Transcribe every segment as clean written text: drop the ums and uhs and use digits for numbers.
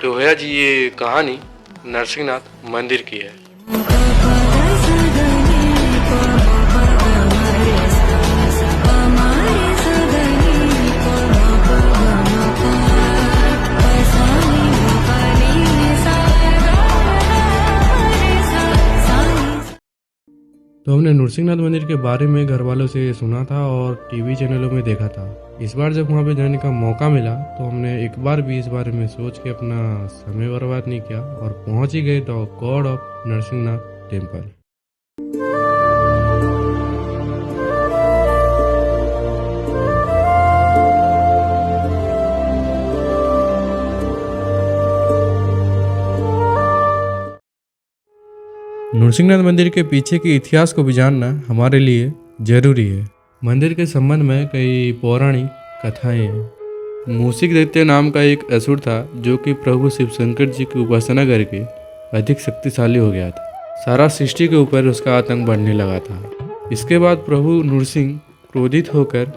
तो भैया जी ये कहानी नरसिंहनाथ मंदिर की है। तो हमने नरसिंहनाथ मंदिर के बारे में घर वालों से सुना था और टीवी चैनलों में देखा था। इस बार जब वहाँ पे जाने का मौका मिला तो हमने एक बार भी इस बारे में सोच के अपना समय बर्बाद नहीं किया और पहुँच ही गए the God of Narsinghnath temple. Narsinghnath मंदिर के पीछे के इतिहास को भी जानना हमारे लिए जरूरी है। मंदिर के संबंध में कई पौराणिक कथाएं हैं। मूषिक दैत्य नाम का एक असुर था जो कि प्रभु शिव शंकर जी की उपासना करके अधिक शक्तिशाली हो गया था। सारा सृष्टि के ऊपर उसका आतंक बढ़ने लगा था। इसके बाद प्रभु नरसिंह क्रोधित होकर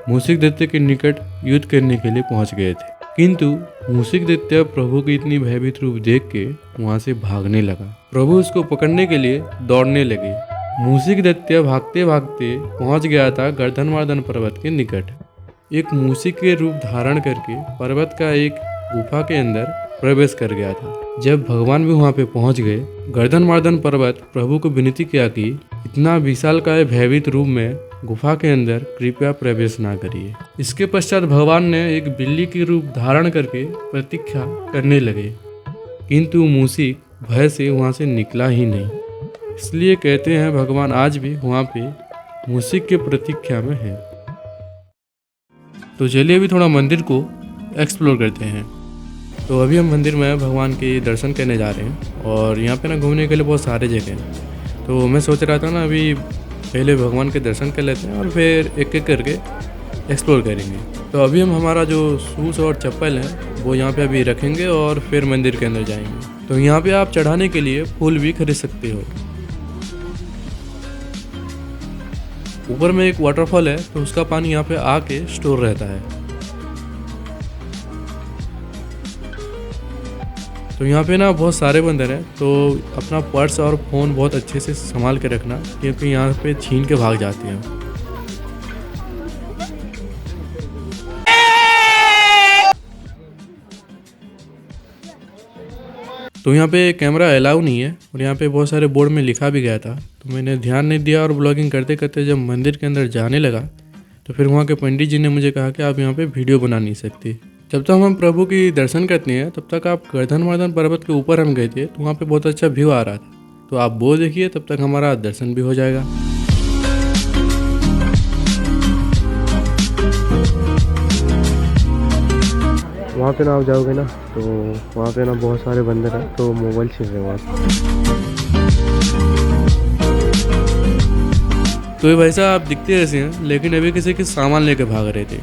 मूषिक दैत्य के निकट युद्ध करने के लिए पहुंच गए थे, किंतु मूषिक दैत्य प्रभु की इतनी भयभीत रूप देख के वहां से भागने लगा। प्रभु उसको पकड़ने के लिए दौड़ने लगे। मूषिक दैत्य भागते भागते पहुंच गया था गर्दनवर्धन पर्वत के निकट। एक मूषिक के रूप धारण करके पर्वत का एक गुफा के अंदर प्रवेश कर गया था। जब भगवान भी वहां पे पहुंच गए, गर्दनवर्धन पर्वत प्रभु को विनती किया कि इतना विशालकाय भयभीत रूप में गुफा के अंदर कृपया प्रवेश ना करिए। इसके पश्चात भगवान ने एक बिल्ली की रूप धारण करके प्रतीक्षा करने लगे, किंतु मूषिक भय से वहां से निकला ही नहीं। इसलिए कहते हैं भगवान आज भी वहां पे मूषिक के प्रतीक्षा में है। तो चलिए अभी थोड़ा मंदिर को एक्सप्लोर करते हैं। तो अभी हम मंदिर में भगवान के दर्शन करने जा रहे हैं और यहाँ पे ना घूमने के लिए बहुत सारे जगह हैं। तो मैं सोच रहा था ना अभी पहले भगवान के दर्शन कर लेते हैं और फिर एक एक करके एक्सप्लोर करेंगे। तो अभी हम हमारा जो शूज़ और चप्पल है वो यहाँ पे अभी रखेंगे और फिर मंदिर के अंदर जाएंगे। तो यहाँ पे आप चढ़ाने के लिए फूल भी खरीद सकते हो। ऊपर में एक वाटरफॉल है तो उसका पानी यहाँ पे आके स्टोर रहता है। तो यहाँ पे ना बहुत सारे बंदर हैं, तो अपना पर्स और फ़ोन बहुत अच्छे से संभाल के रखना, क्योंकि यहाँ पे छीन के भाग जाते हैं। तो यहाँ पे कैमरा अलाउ नहीं है और यहाँ पे बहुत सारे बोर्ड में लिखा भी गया था, तो मैंने ध्यान नहीं दिया और ब्लॉगिंग करते करते जब मंदिर के अंदर जाने लगा तो फिर वहाँ के पंडित जी ने मुझे कहा कि आप यहाँ पे वीडियो बना नहीं सकते। जब तक हम प्रभु की दर्शन करते हैं तब तक आप गर्दनवर्धन पर्वत के ऊपर हम गए थे तो वहाँ पे बहुत अच्छा व्यू आ रहा था, तो आप वो देखिए, तब तक हमारा दर्शन भी हो जाएगा। वहाँ पे ना आप जाओगे ना तो वहाँ पे ना बहुत सारे बंदर हैं, तो मोबाइल छीन रहे हैं वहाँ से। तो ये भाई साहब आप दिखते ऐसे हैं, लेकिन अभी किसी के सामान लेके भाग रहे थे।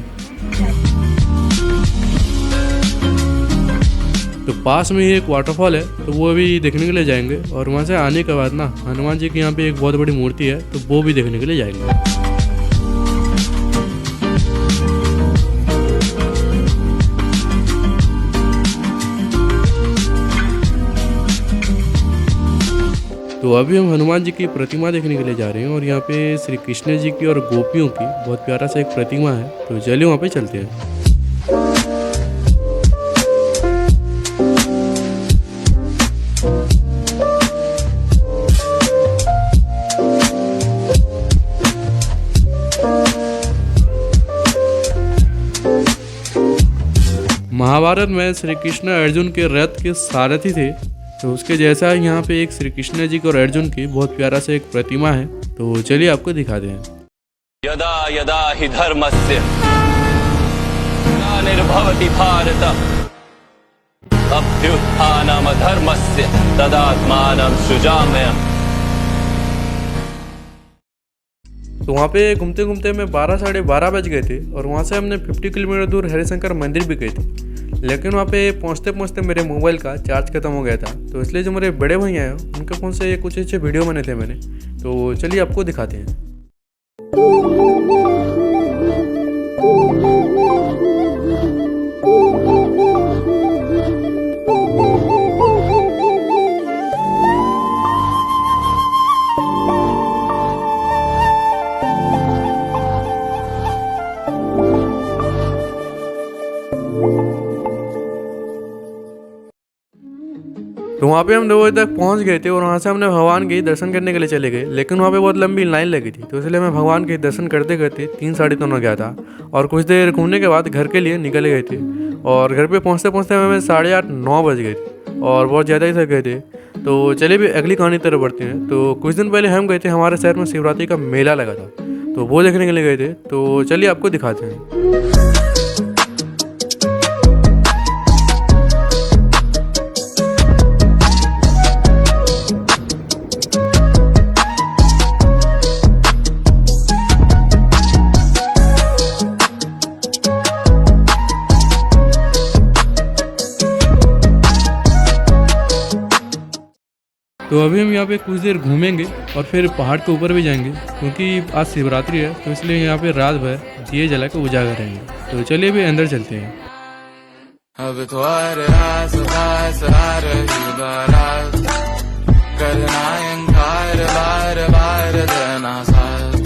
तो पास में ही एक वाटरफॉल है तो वो भी देखने के लिए जाएंगे और वहाँ से आने के बाद ना हनुमान जी की यहाँ पे एक बहुत बड़ी मूर्ति है तो वो भी देखने के लिए जाएंगे। तो अभी हम हनुमान जी की प्रतिमा देखने के लिए जा रहे हैं और यहाँ पे श्री कृष्ण जी की और गोपियों की बहुत प्यारा सा एक प्रतिमा है, तो चलिए वहाँ पे चलते हैं। महाभारत में श्री कृष्ण अर्जुन के रथ के सारथी थे, तो उसके जैसा यहाँ पे एक श्री कृष्ण जी और अर्जुन की बहुत प्यारा सा एक प्रतिमा है, तो चलिए आपको दिखाते हैं। यदा यदा हि धर्मस्य ग्लानिर्भवति भारत अभ्युत्थानम् धर्मस्य तदात्मानं सृजाम्यहम्। तो वहाँ पे घूमते घूमते में 12 साढ़े 12 बज गए थे और वहाँ से हमने 50 किलोमीटर दूर हरिशंकर मंदिर भी गए थे, लेकिन वहाँ पे पहुँचते पहुँचते मेरे मोबाइल का चार्ज खत्म हो गया था, तो इसलिए जो मेरे बड़े भैया हैं उनके फ़ोन से कुछ अच्छे वीडियो बने थे मैंने, तो चलिए आपको दिखाते हैं। तो वहाँ पे हम 2 बजे तक पहुँच गए थे और वहाँ से हमने भगवान के दर्शन करने के लिए चले गए, लेकिन वहाँ पे बहुत लंबी लाइन लगी थी, तो इसलिए मैं भगवान के दर्शन करते करते 3 साढ़े 3 हो गया था और कुछ देर घूमने के बाद घर के लिए निकल गए थे और घर पे पहुँचते पहुँचते हमें 8:30 9 बज गए थे और बहुत ज़्यादा ही थक गए थे। तो चलिए भी अगली कहानी की तरफ बढ़ते हैं। तो कुछ दिन पहले हम गए थे, हमारे शहर में शिवरात्रि का मेला लगा था, तो वो देखने के लिए गए थे। तो चलिए आपको दिखाते हैं। तो अभी हम यहाँ पे कुछ देर घूमेंगे और फिर पहाड़ के ऊपर भी जाएंगे, क्योंकि आज शिवरात्रि है, तो इसलिए यहाँ पे रात भर दिए जला के उजागर रहेंगे। तो चलिए भी अंदर चलते हैं। अब तुम्हारे आस-पास आ रही बारात, करना इनकार बार बार देना साथ।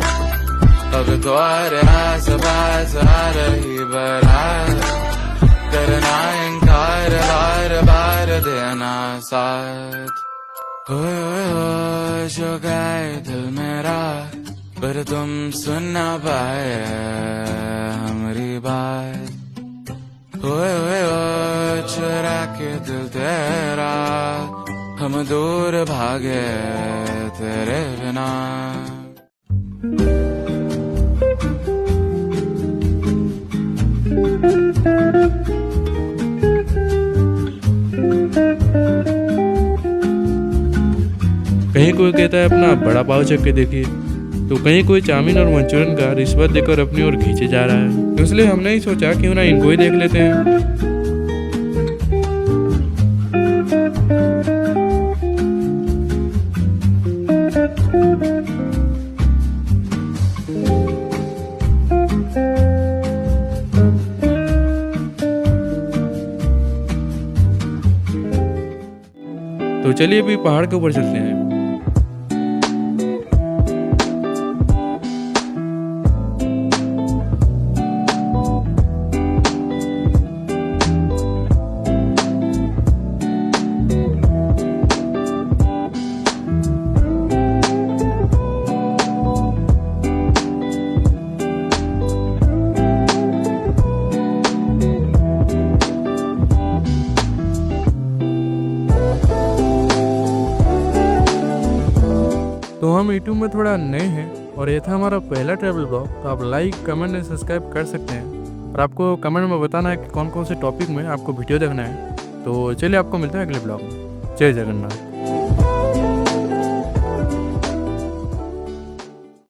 अब तुम्हारे आस-पास आ रही बारात, करना इनकार बार बार देना साथ। हो जो गए दिल मेरा, पर तुम सुन ना पाए हमारी बात। हो चुरा के दिल तेरा, हम दूर भागे तेरे बिना। कहीं कोई कहता है अपना बड़ा पाव चख के देखिए, तो कहीं कोई चाउमीन और मंचूरियन का रिश्वत देकर अपनी ओर खींचे जा रहा है। तो इसलिए हमने ही सोचा क्यों ना इनको ही देख लेते हैं। तो चलिए अभी पहाड़ के ऊपर चलते हैं। तो हम यूट्यूब में थोड़ा नए हैं और ये था हमारा पहला ट्रैवल ब्लॉग। तो आप लाइक कमेंट एंड सब्सक्राइब कर सकते हैं और आपको कमेंट में बताना है कि कौन कौन से टॉपिक में आपको वीडियो देखना है। तो चलिए आपको मिलते हैं अगले ब्लॉग में। जय जगन्नाथ।